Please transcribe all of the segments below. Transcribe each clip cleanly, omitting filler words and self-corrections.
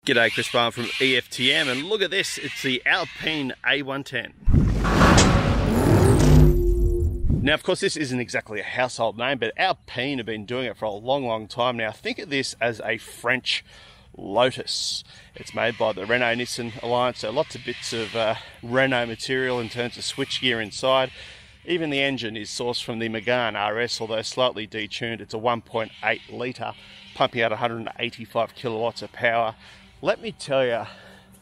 G'day, Chris Bowen from EFTM, and look at this, it's the Alpine A110. Now, of course, this isn't exactly a household name, but Alpine have been doing it for a long time now. Think of this as a French Lotus. It's made by the Renault-Nissan Alliance, so lots of bits of Renault material in terms of switchgear inside. Even the engine is sourced from the Megane RS, although slightly detuned. It's a 1.8 litre, pumping out 185 kilowatts of power. Let me tell you,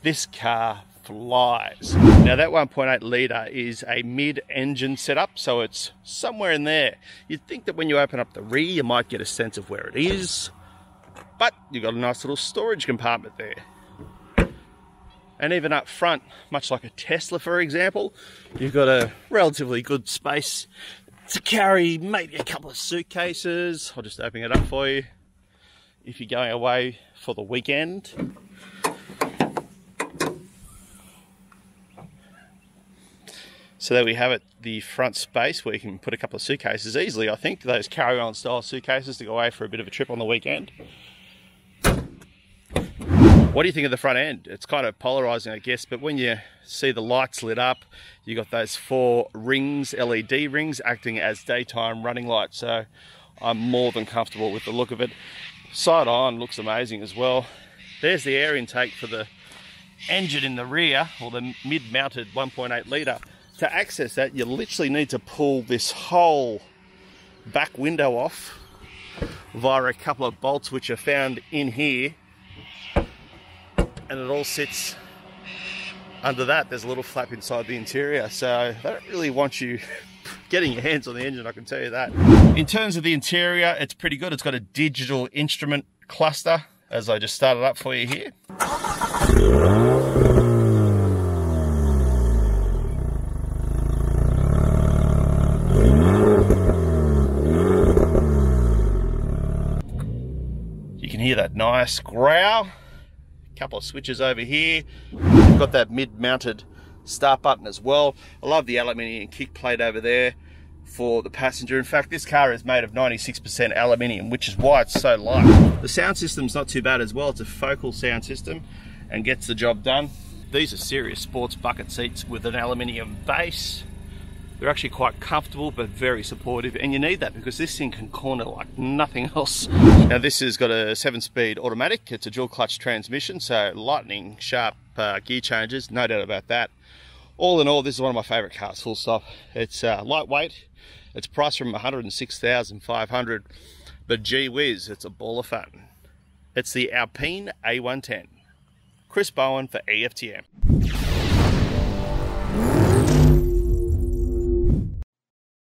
this car flies. Now that 1.8 litre is a mid-engine setup, so it's somewhere in there. You'd think that when you open up the rear, you might get a sense of where it is, but you've got a nice little storage compartment there. And even up front, much like a Tesla, for example, you've got a relatively good space to carry maybe a couple of suitcases. I'll just open it up for you. If you're going away for the weekend. So there we have it, the front space where you can put a couple of suitcases easily, I think. Those carry-on style suitcases to go away for a bit of a trip on the weekend. What do you think of the front end? It's kind of polarizing, I guess, but when you see the lights lit up, you got those 4 rings, LED rings, acting as daytime running lights. So I'm more than comfortable with the look of it. Side on looks amazing as well. There's the air intake for the engine in the rear, or the mid-mounted 1.8 litre. To access that, you literally need to pull this whole back window off via a couple of bolts which are found in here. And it all sits under that. There's a little flap inside the interior, so they don't really want you getting your hands on the engine, I can tell you that. In terms of the interior, it's pretty good. It's got a digital instrument cluster, as I just started up for you here. You can hear that nice growl. Couple of switches over here. You've got that mid-mounted start button as well. I love the aluminium kick plate over there for the passenger. In fact, this car is made of 96% aluminium, which is why it's so light. The sound system's not too bad as well. It's a focal sound system and gets the job done. These are serious sports bucket seats with an aluminium base. They're actually quite comfortable, but very supportive, and you need that because this thing can corner like nothing else. Now this has got a 7-speed automatic. It's a dual clutch transmission, so lightning sharp gear changes, no doubt about that. All in all, this is one of my favorite cars, full stop. It's lightweight. It's priced from $106,500, but gee whiz, it's a ball of fun. It's the Alpine A110. Chris Bowen for EFTM.